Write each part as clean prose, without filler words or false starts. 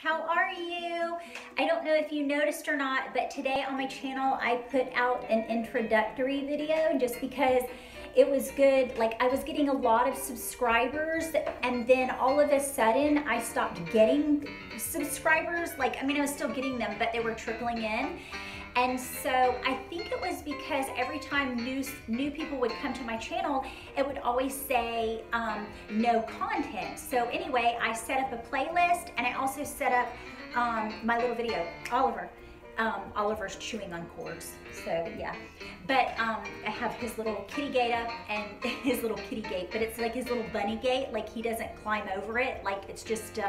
How are you? I don't know if you noticed or not, but today on my channel I put out an introductory video just because it was good. Like, I was getting a lot of subscribers and then all of a sudden I stopped getting subscribers. Like, I mean, I was still getting them, but they were trickling in. And so I think it was because every time new people would come to my channel, it would always say no content. So anyway, I set up a playlist and I also set up my little video, Oliver. Oliver's chewing on cords, so yeah. But I have his little kitty gate up and his little kitty gate, but it's like his little bunny gate, like he doesn't climb over it, like it's just,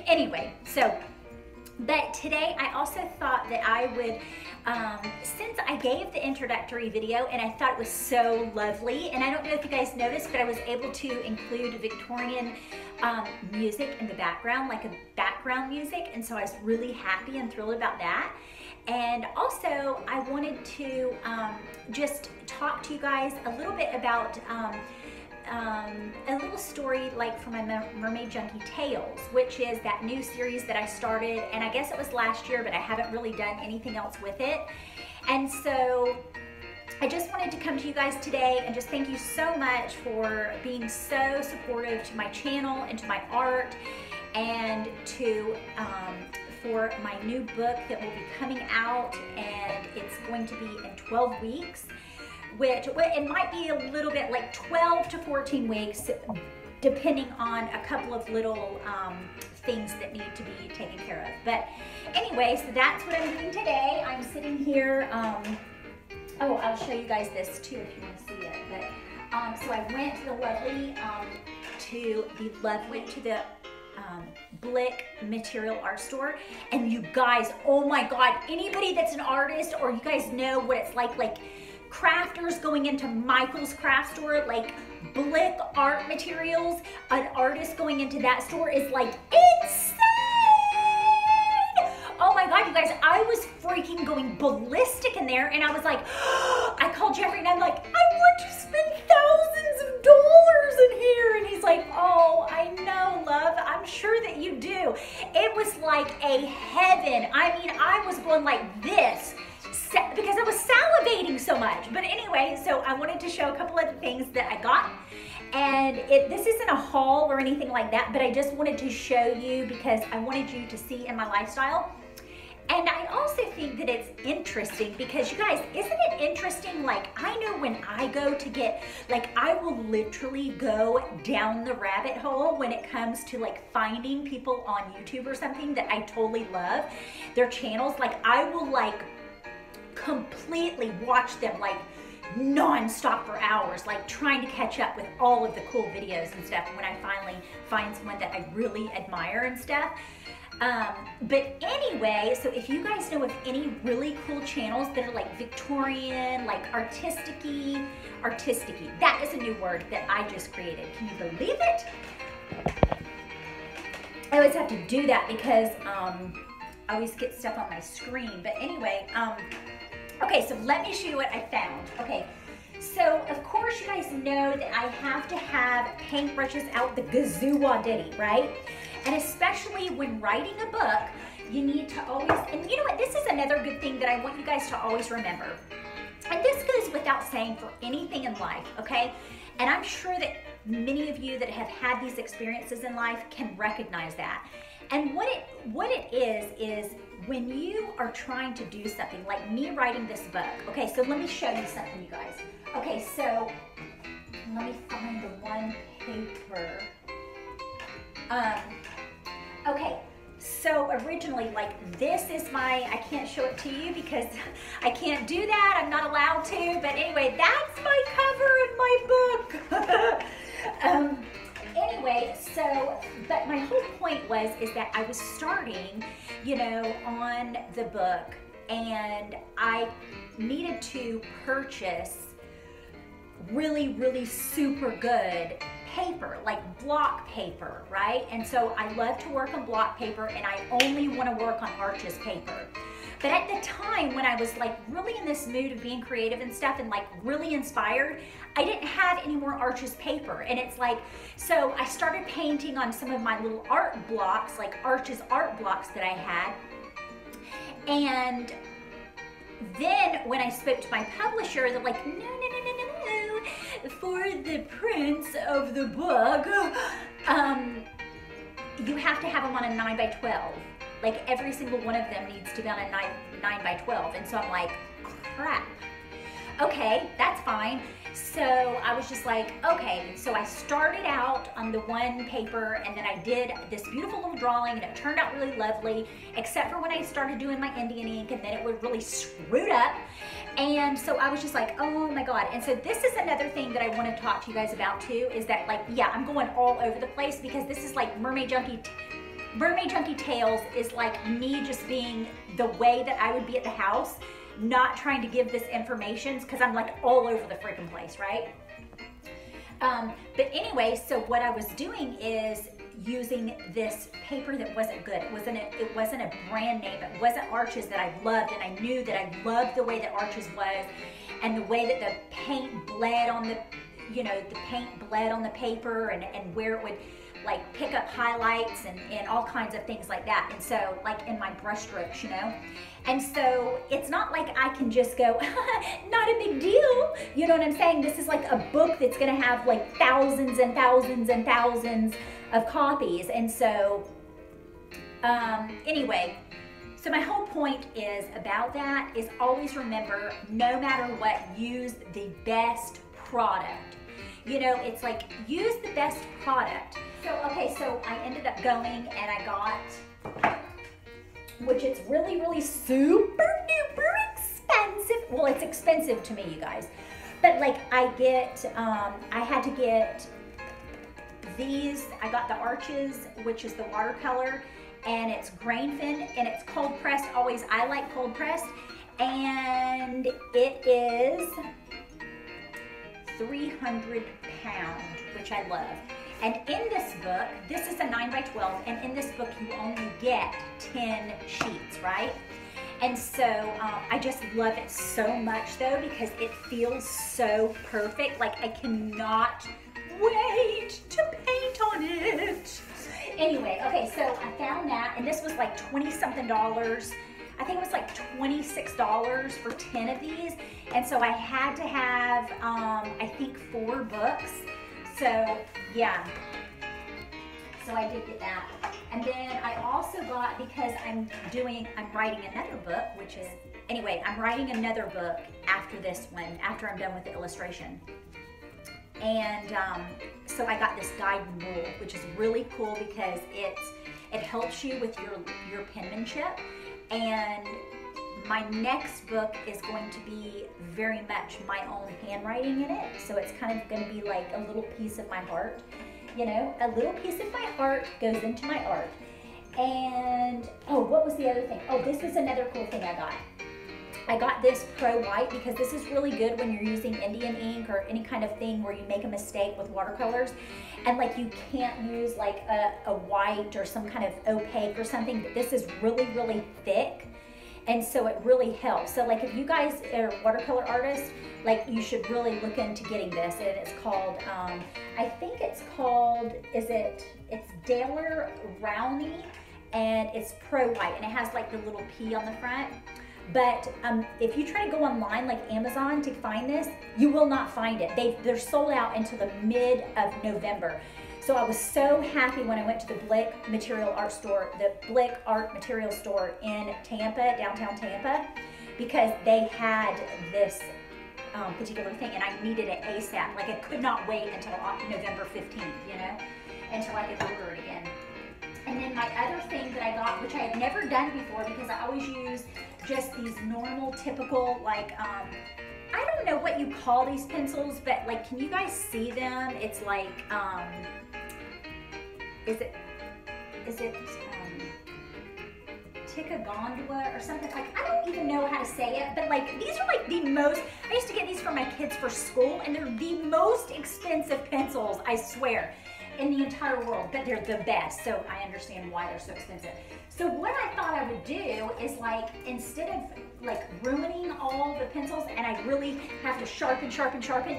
anyway, so. But today I also thought that I would, since I gave the introductory video and I thought it was so lovely, and I don't know if you guys noticed, but I was able to include Victorian music in the background, like a background music, and so I was really happy and thrilled about that. And also I wanted to just talk to you guys a little bit about a little story like from my Mermaid Junkie Tales, which is that new series that I started, and I guess it was last year, but I haven't really done anything else with it. And so I just wanted to come to you guys today and just thank you so much for being so supportive to my channel and to my art, and to for my new book that will be coming out, and it's going to be in 12 weeks. Which it might be a little bit like 12 to 14 weeks, depending on a couple of little things that need to be taken care of. But anyway, so that's what I'm doing today. I'm sitting here. Oh, I'll show you guys this too if you want to see it. But so I went to the lovely, went to the Blick Material Art Store, and you guys, oh my God, anybody that's an artist, or you guys know what it's like crafters going into Michael's craft store, like Blick Art Materials, an artist going into that store is like insane. Oh my God, you guys, I was freaking going ballistic in there, and I was like, I called Jeffrey and I'm like, I want to spend thousands of dollars in here. And he's like, oh, I know, love, I'm sure that you do. It was like a heaven. I mean, I was going like this, because I was salivating so much. But anyway, so I wanted to show a couple of the things that I got. And this isn't a haul or anything like that, but I just wanted to show you because I wanted you to see in my lifestyle. And I also think that it's interesting because, you guys, isn't it interesting? Like, I know when I go to get, like, I will literally go down the rabbit hole when it comes to like finding people on YouTube or something that I totally love, their channels. Like, I will like completely watch them like non-stop for hours, like trying to catch up with all of the cool videos and stuff when I finally find someone that I really admire and stuff. But anyway, so if you guys know of any really cool channels that are like Victorian, like artistic-y, that is a new word that I just created. Can you believe it? I always have to do that because I always get stuff on my screen. But anyway, okay, so let me show you what I found. Okay, so of course you guys know that I have to have paintbrushes out the gazoo diddy, right? And especially when writing a book, you need to always, and you know what, this is another good thing that I want you guys to always remember. And this goes without saying for anything in life, okay? And I'm sure that many of you that have had these experiences in life can recognize that. And what it is when you are trying to do something, like me writing this book. Okay, so let me show you something, you guys. Okay, so let me find the one paper. Okay, so originally, like, this is my, I can't show it to you because I can't do that, I'm not allowed to, but anyway, that's my cover in my book. Anyway, so, but my whole point is that I was starting, you know, on the book, and I needed to purchase really, really super good paper, like block paper, right? And so I love to work on block paper, and I only want to work on Arches paper. But at the time when I was like really in this mood of being creative and stuff and like really inspired, I didn't have any more Arches paper. And it's like, so I started painting on some of my little art blocks, like Arches art blocks that I had. And then when I spoke to my publisher, they're like, no, for the prints of the book, you have to have them on a 9x12. Like every single one of them needs to be on a 9x12. And so I'm like, crap. Okay, that's fine. So I was just like, okay. So I started out on the one paper and then I did this beautiful little drawing and it turned out really lovely, except for when I started doing my Indian ink and then it would really screwed up. And so I was just like, oh my God. And so this is another thing that I want to talk to you guys about too, is that like, yeah, I'm going all over the place because this is like Mermaid Junkie Tales is like me just being the way that I would be at the house, not trying to give this information because I'm like all over the freaking place, right? But anyway, so what I was doing is using this paper that wasn't good. It wasn't a brand name. It wasn't Arches that I loved, and I knew that I loved the way that Arches was and the way that the paint bled on the, you know, the paint bled on the paper and where it would like pick up highlights and all kinds of things like that. And so like in my brush strokes, you know. And so it's not like I can just go, not a big deal. You know what I'm saying? This is like a book that's gonna have like thousands and thousands and thousands of copies. And so anyway, so my whole point is about that is always remember, no matter what, use the best product. You know, it's like use the best product. So, okay, so I ended up going and I got, which it's really, really super duper expensive. Well, it's expensive to me, you guys. But like I had to get these. I got the Arches, which is the watercolor, and it's grain fin, and it's cold pressed. Always, I like cold pressed. And it is 300 pounds, which I love. And in this book, this is a 9x12, and in this book you only get 10 sheets, right? And so I just love it so much though, because it feels so perfect. Like I cannot wait to paint on it. Anyway, okay, so I found that, and this was like 20-something dollars. I think it was like $26 for 10 of these. And so I had to have, I think 4 books. So yeah, so I did get that. And then I also got, because I'm writing another book, which is, anyway, I'm writing another book after this one, after I'm done with the illustration. And so I got this guiding rule, which is really cool because it helps you with your penmanship. And my next book is going to be very much my own handwriting in it. So it's kind of going to be like a little piece of my heart. You know, a little piece of my heart goes into my art. And, oh, what was the other thing? Oh, this is another cool thing I got. I got this Pro White because this is really good when you're using Indian ink or any kind of thing where you make a mistake with watercolors. And like you can't use like a white or some kind of opaque or something, but this is really, really thick. And so it really helps. So like if you guys are watercolor artists, like you should really look into getting this. And it's called, I think it's called, it's Daler Rowney, and it's Pro White, and it has like the little P on the front. But if you try to go online like Amazon to find this, you will not find it. They're sold out until the mid of November. So I was so happy when I went to the Blick Material Art Store, the Blick Art Material Store in Tampa, downtown Tampa, because they had this particular thing and I needed it ASAP. Like I could not wait until November 15th, you know, until I could order it again. And then my other thing that I got, which I had never done before because I always use just these normal, typical, like, I don't know what you call these pencils, but like, can you guys see them? It's like, is it Tikagondwa or something? Like, I don't even know how to say it, but like, these are like the most, I used to get these for my kids for school, and they're the most expensive pencils, I swear. in the entire world, but they're the best, so I understand why they're so expensive. So what I thought I would do is like, instead of like ruining all the pencils and I really have to sharpen,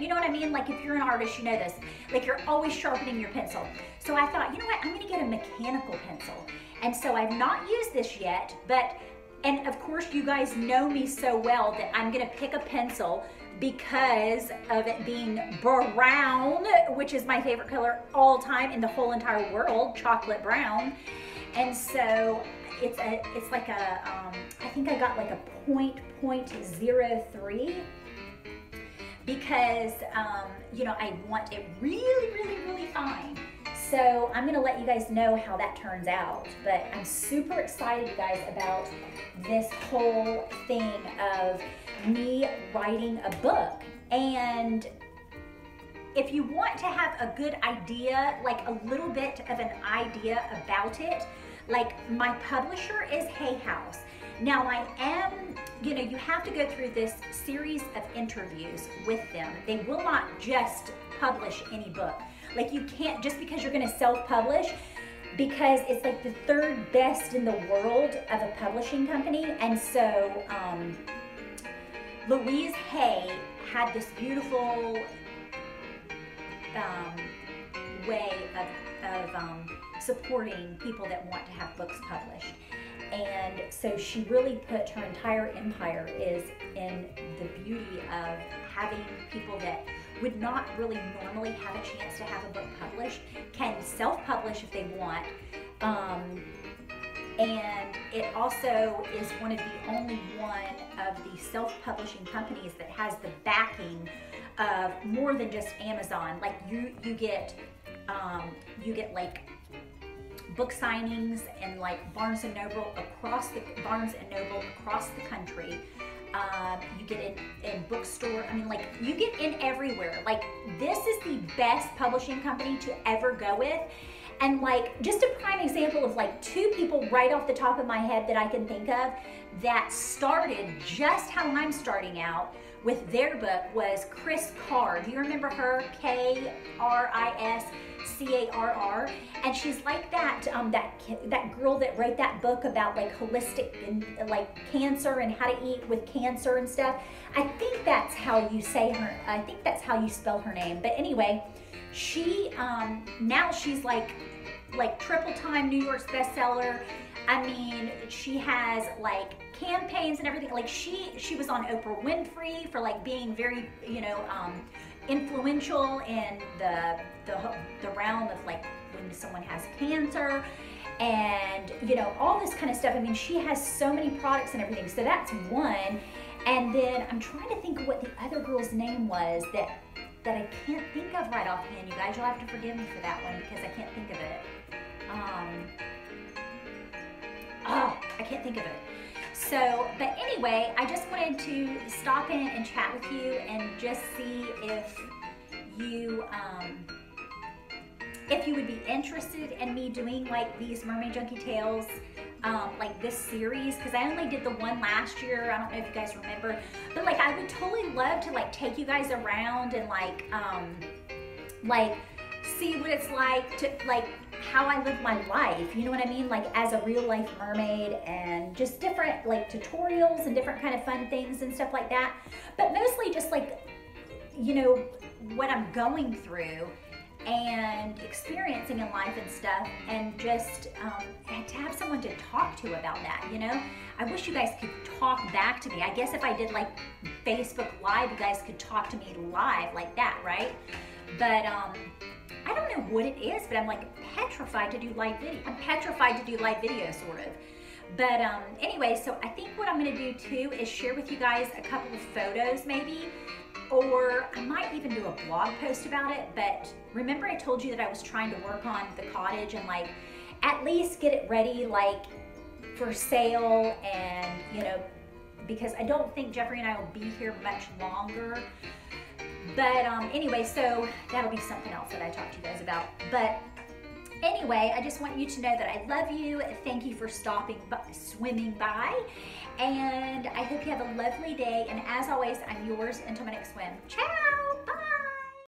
you know what I mean? Like if you're an artist, you know this, like you're always sharpening your pencil. So I thought, you know what, I'm gonna get a mechanical pencil. And so I've not used this yet, but, and of course you guys know me so well that I'm gonna pick a pencil because of it being brown, which is my favorite color all time in the whole entire world, chocolate brown. And so it's like a, I think I got like a .03 because, you know, I want it really fine. So I'm gonna let you guys know how that turns out. But I'm super excited, you guys, about this whole thing of me writing a book. And if you want to have a good idea, like a little bit of an idea about it, like my publisher is Hay House. Now I am, you know, you have to go through this series of interviews with them. They will not just publish any book. Like you can't, just because you're gonna self-publish, because it's like the third best in the world of a publishing company. And so Louise Hay had this beautiful way of supporting people that want to have books published. And so she really put her entire empire is in the beauty of having people that would not really normally have a chance to have a book published can self-publish if they want. And it also is one of the only one of the self-publishing companies that has the backing of more than just Amazon. Like you get like book signings and like Barnes and Noble across the country. You get in bookstore. I mean, like you get in everywhere. Like this is the best publishing company to ever go with. And like just a prime example of like two people right off the top of my head that I can think of that started just how I'm starting out with their book was Chris Carr. Do you remember her? K-R-I-S-C-A-R-R. And she's like that that girl that wrote that book about like holistic and like cancer and how to eat with cancer and stuff. I think that's how you say her. I think that's how you spell her name. But anyway, she now she's like triple time New York's bestseller. I mean, she has like campaigns and everything. Like she was on Oprah Winfrey for like being very, you know, influential in the realm of like when someone has cancer and, you know, all this kind of stuff. I mean, she has so many products and everything. So that's one. And then I'm trying to think of what the other girl's name was that I can't think of right offhand. You guys, you'll have to forgive me for that one because I can't think of it. I can't think of it. So, but anyway, I just wanted to stop in and chat with you and just see if you would be interested in me doing like these Mermaid Junkie Tales, like this series, because I only did the one last year. I don't know if you guys remember, but like I would totally love to like take you guys around and like see what it's like to like how I live my life, you know what I mean, like as a real life mermaid, and just different like tutorials and different kind of fun things and stuff like that, but mostly just like, you know, what I'm going through and experiencing in life and stuff, and just to have someone to talk to about that, you know. I wish you guys could talk back to me. I guess if I did like Facebook Live, you guys could talk to me live like that, right? But I don't know what it is, but I'm like petrified to do live video. I'm petrified to do live video, sort of. But anyway, so I think what I'm gonna do too is share with you guys a couple of photos maybe, or I might even do a blog post about it. But remember I told you that I was trying to work on the cottage and like at least get it ready like for sale, and you know, because I don't think Jeffrey and I will be here much longer. But anyway, so that'll be something else that I talk to you guys about. But anyway, I just want you to know that I love you. Thank you for swimming by. And I hope you have a lovely day. And as always, I'm yours until my next swim. Ciao, bye.